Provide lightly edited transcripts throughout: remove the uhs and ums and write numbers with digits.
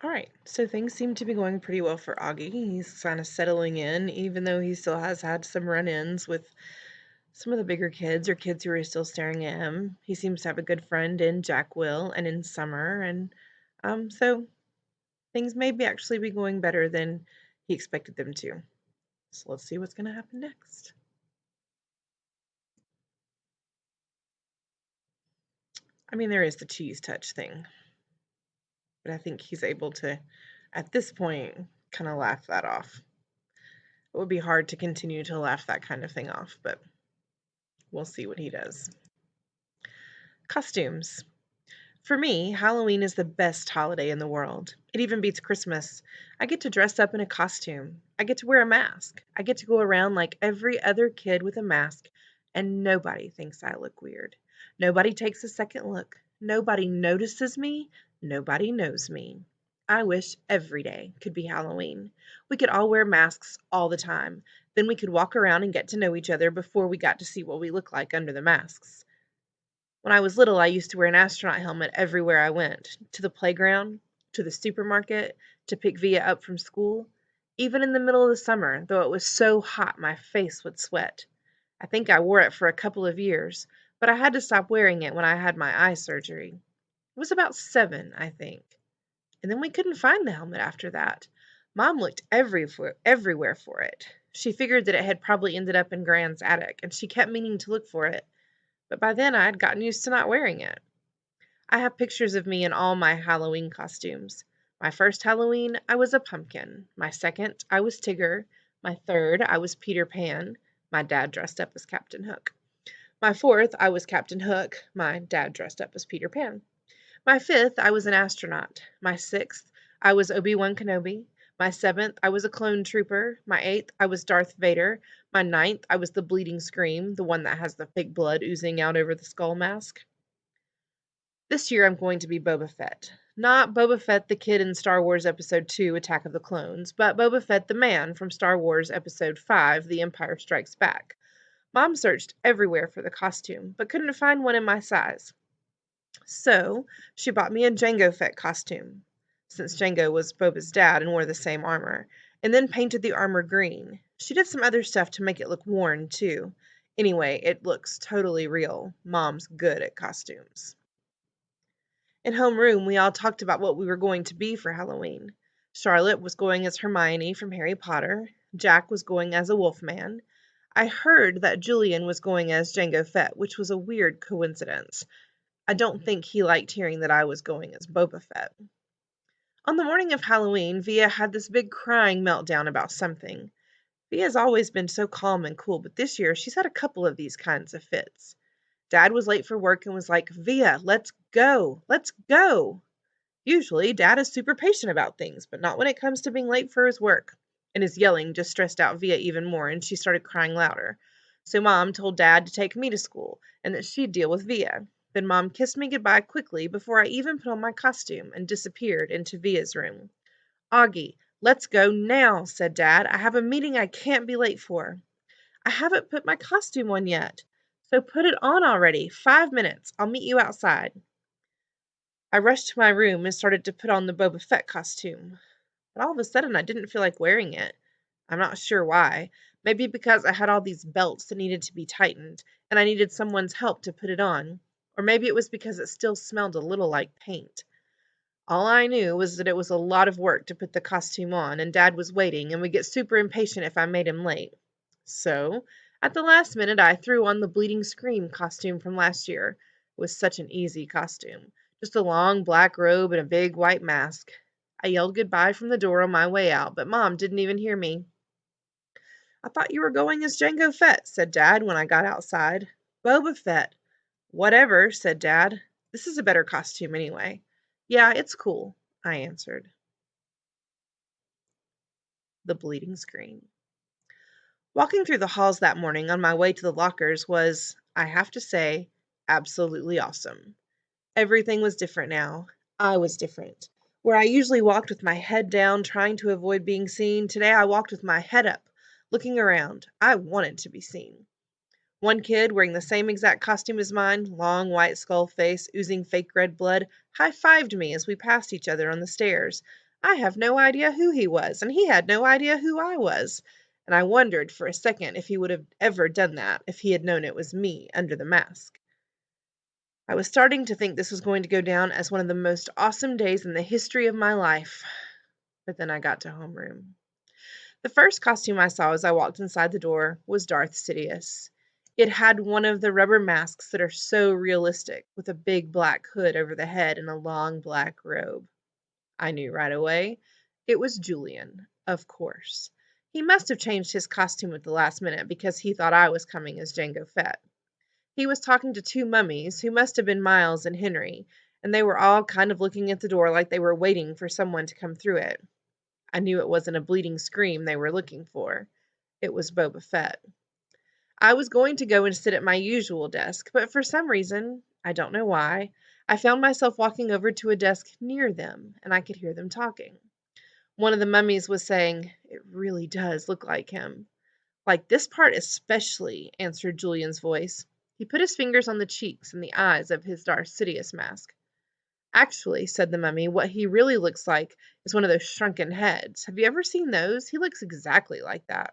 All right, so things seem to be going pretty well for Augie. He's kind of settling in, even though he still has had some run ins with some of the bigger kids or kids who are still staring at him. He seems to have a good friend in Jack Will and in Summer, and so things may be actually be going better than he expected them to. So let's see what's going to happen next. I mean, there is the cheese touch thing, but I think he's able to, at this point, kind of laugh that off. It would be hard to continue to laugh that kind of thing off, but we'll see what he does. Costumes. For me, Halloween is the best holiday in the world. It even beats Christmas. I get to dress up in a costume. I get to wear a mask. I get to go around like every other kid with a mask, and nobody thinks I look weird. Nobody takes a second look. Nobody notices me. Nobody knows me. I wish every day could be Halloween. We could all wear masks all the time. Then we could walk around and get to know each other before we got to see what we look like under the masks. When I was little, I used to wear an astronaut helmet everywhere I went, to the playground, to the supermarket, to pick Via up from school. Even in the middle of the summer, though it was so hot my face would sweat. I think I wore it for a couple of years, but I had to stop wearing it when I had my eye surgery. It was about 7, I think. And then we couldn't find the helmet after that. Mom looked everywhere for it. She figured that it had probably ended up in Gran's attic, and she kept meaning to look for it, but by then I had gotten used to not wearing it. I have pictures of me in all my Halloween costumes. My first Halloween, I was a pumpkin. My second, I was Tigger. My third, I was Peter Pan. My dad dressed up as Captain Hook. My fourth, I was Captain Hook. My dad dressed up as Peter Pan. My fifth, I was an astronaut. My sixth, I was Obi-Wan Kenobi. My seventh, I was a clone trooper. My eighth, I was Darth Vader. My ninth, I was the Bleeding Scream, the one that has the fake blood oozing out over the skull mask. This year I'm going to be Boba Fett. Not Boba Fett the kid in Star Wars Episode 2 Attack of the Clones, but Boba Fett the man from Star Wars Episode 5 The Empire Strikes Back. Mom searched everywhere for the costume, but couldn't find one in my size. So she bought me a Jango Fett costume, since Jango was Boba's dad and wore the same armor, and then painted the armor green. She did some other stuff to make it look worn, too. Anyway, it looks totally real. Mom's good at costumes. In homeroom, we all talked about what we were going to be for Halloween. Charlotte was going as Hermione from Harry Potter. Jack was going as a Wolfman. I heard that Julian was going as Jango Fett, which was a weird coincidence. I don't think he liked hearing that I was going as Boba Fett. On the morning of Halloween, Via had this big crying meltdown about something. Via's always been so calm and cool, but this year she's had a couple of these kinds of fits. Dad was late for work and was like, Via, let's go. Let's go. Usually, Dad is super patient about things, but not when it comes to being late for his work. And his yelling just stressed out Via even more, and she started crying louder. So Mom told Dad to take me to school, and that she'd deal with Via. Then Mom kissed me goodbye quickly before I even put on my costume and disappeared into Via's room. Augie, let's go now, said Dad. I have a meeting I can't be late for. I haven't put my costume on yet. So put it on already. 5 minutes. I'll meet you outside. I rushed to my room and started to put on the Boba Fett costume. But all of a sudden, I didn't feel like wearing it. I'm not sure why. Maybe because I had all these belts that needed to be tightened, and I needed someone's help to put it on. Or maybe it was because it still smelled a little like paint. All I knew was that it was a lot of work to put the costume on, and Dad was waiting and would get super impatient if I made him late. So, at the last minute, I threw on the Bleeding Scream costume from last year. It was such an easy costume. Just a long black robe and a big white mask. I yelled goodbye from the door on my way out, but Mom didn't even hear me. I thought you were going as Jango Fett, said Dad when I got outside. Boba Fett. Whatever, said Dad. This is a better costume anyway. Yeah, it's cool, I answered. The Bleeding Scream. Walking through the halls that morning on my way to the lockers was, I have to say, absolutely awesome. Everything was different now. I was different. Where I usually walked with my head down, trying to avoid being seen, today I walked with my head up, looking around. I wanted to be seen. One kid, wearing the same exact costume as mine, long white skull face, oozing fake red blood, high-fived me as we passed each other on the stairs. I have no idea who he was, and he had no idea who I was. And I wondered for a second if he would have ever done that if he had known it was me under the mask. I was starting to think this was going to go down as one of the most awesome days in the history of my life. But then I got to homeroom. The first costume I saw as I walked inside the door was Darth Sidious. It had one of the rubber masks that are so realistic, with a big black hood over the head and a long black robe. I knew right away. It was Julian, of course. He must have changed his costume at the last minute because he thought I was coming as Jango Fett. He was talking to two mummies who must have been Miles and Henry, and they were all kind of looking at the door like they were waiting for someone to come through it. I knew it wasn't a bleeding scream they were looking for. It was Boba Fett. I was going to go and sit at my usual desk, but for some reason, I don't know why, I found myself walking over to a desk near them, and I could hear them talking. One of the mummies was saying, "It really does look like him." "Like this part especially," answered Julian's voice. He put his fingers on the cheeks and the eyes of his Darth Sidious mask. "Actually," said the mummy, "what he really looks like is one of those shrunken heads. Have you ever seen those? He looks exactly like that."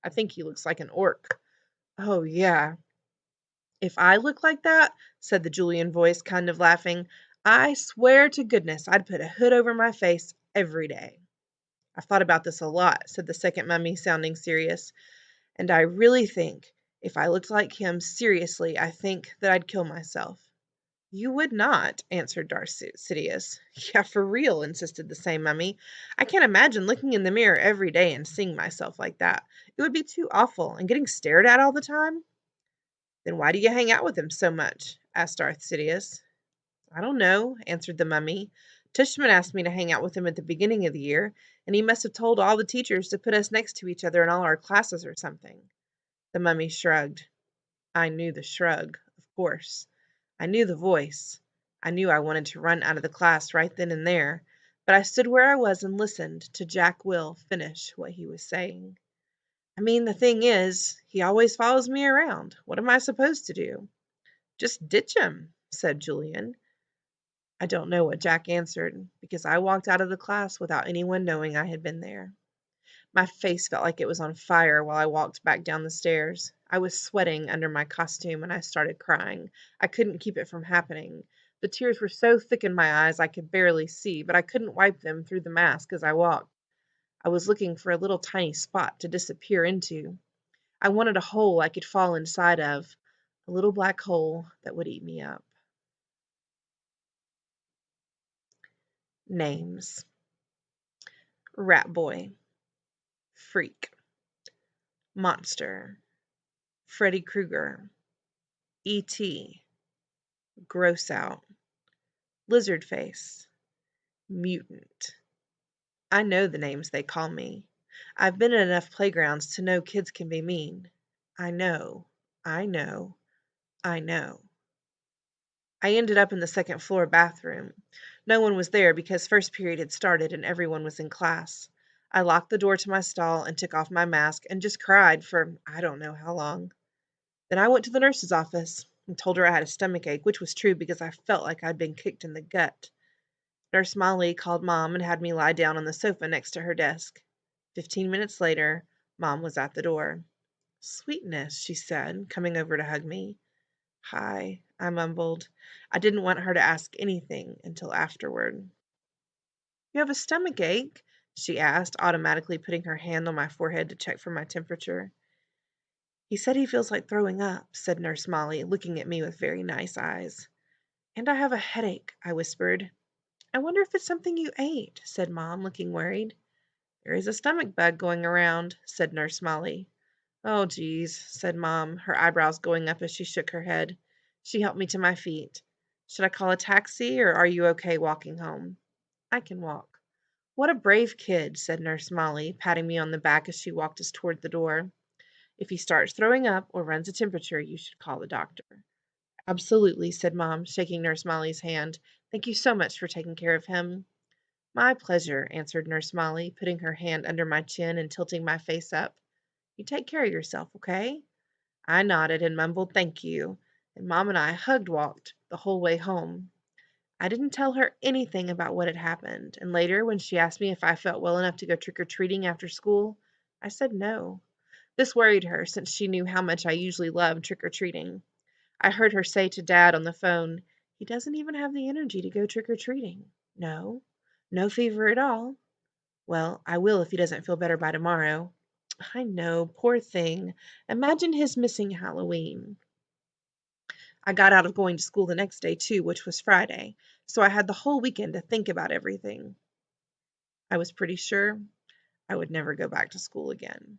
"I think he looks like an orc." "Oh, yeah." "If I look like that," said the Julian voice, kind of laughing, "I swear to goodness I'd put a hood over my face every day." "I've thought about this a lot," said the second mummy, sounding serious, "and I really think if I looked like him, seriously, I think that I'd kill myself." "You would not," answered Darth Sidious. "Yeah, for real," insisted the same mummy. "I can't imagine looking in the mirror every day and seeing myself like that. It would be too awful, and getting stared at all the time." "Then why do you hang out with him so much?" asked Darth Sidious. "I don't know," answered the mummy. "Tushman asked me to hang out with him at the beginning of the year, and he must have told all the teachers to put us next to each other in all our classes or something." The mummy shrugged. I knew the shrug, of course. I knew the voice. I knew I wanted to run out of the class right then and there, but I stood where I was and listened to Jack Will finish what he was saying. "I mean, the thing is, he always follows me around. What am I supposed to do?" "Just ditch him," said Julian. I don't know what Jack answered, because I walked out of the class without anyone knowing I had been there. My face felt like it was on fire while I walked back down the stairs. I was sweating under my costume and I started crying. I couldn't keep it from happening. The tears were so thick in my eyes I could barely see, but I couldn't wipe them through the mask as I walked. I was looking for a little tiny spot to disappear into. I wanted a hole I could fall inside of, a little black hole that would eat me up. Names: Rat Boy, Freak, Monster, Freddy Krueger, E.T., Gross Out, Lizard Face, Mutant. I know the names they call me. I've been in enough playgrounds to know kids can be mean. I know, I know, I know. I ended up in the second floor bathroom. No one was there because first period had started and everyone was in class. I locked the door to my stall and took off my mask and just cried for I don't know how long. Then I went to the nurse's office and told her I had a stomach ache, which was true because I felt like I'd been kicked in the gut. Nurse Molly called Mom and had me lie down on the sofa next to her desk. 15 minutes later, Mom was at the door. "Sweetness," she said, coming over to hug me. "Hi," I mumbled. I didn't want her to ask anything until afterward. "You have a stomach ache?" she asked, automatically putting her hand on my forehead to check for my temperature. "He said he feels like throwing up," said Nurse Molly, looking at me with very nice eyes. "And I have a headache," I whispered. "I wonder if it's something you ate," said Mom, looking worried. "There is a stomach bug going around," said Nurse Molly. "Oh, geez," said Mom, her eyebrows going up as she shook her head. She helped me to my feet. "Should I call a taxi, or are you okay walking home?" "I can walk." "What a brave kid," said Nurse Molly, patting me on the back as she walked us toward the door. "If he starts throwing up or runs a temperature, you should call the doctor." "Absolutely," said Mom, shaking Nurse Molly's hand. "Thank you so much for taking care of him." "My pleasure," answered Nurse Molly, putting her hand under my chin and tilting my face up. "You take care of yourself, okay?" I nodded and mumbled thank you, and Mom and I hug walked the whole way home. I didn't tell her anything about what had happened, and later, when she asked me if I felt well enough to go trick or treating after school, I said no. This worried her since she knew how much I usually loved trick or treating. I heard her say to Dad on the phone, "He doesn't even have the energy to go trick or treating. No, no fever at all. Well, I will if he doesn't feel better by tomorrow." I know, poor thing. Imagine his missing Halloween. I got out of going to school the next day, too, which was Friday, so I had the whole weekend to think about everything. I was pretty sure I would never go back to school again.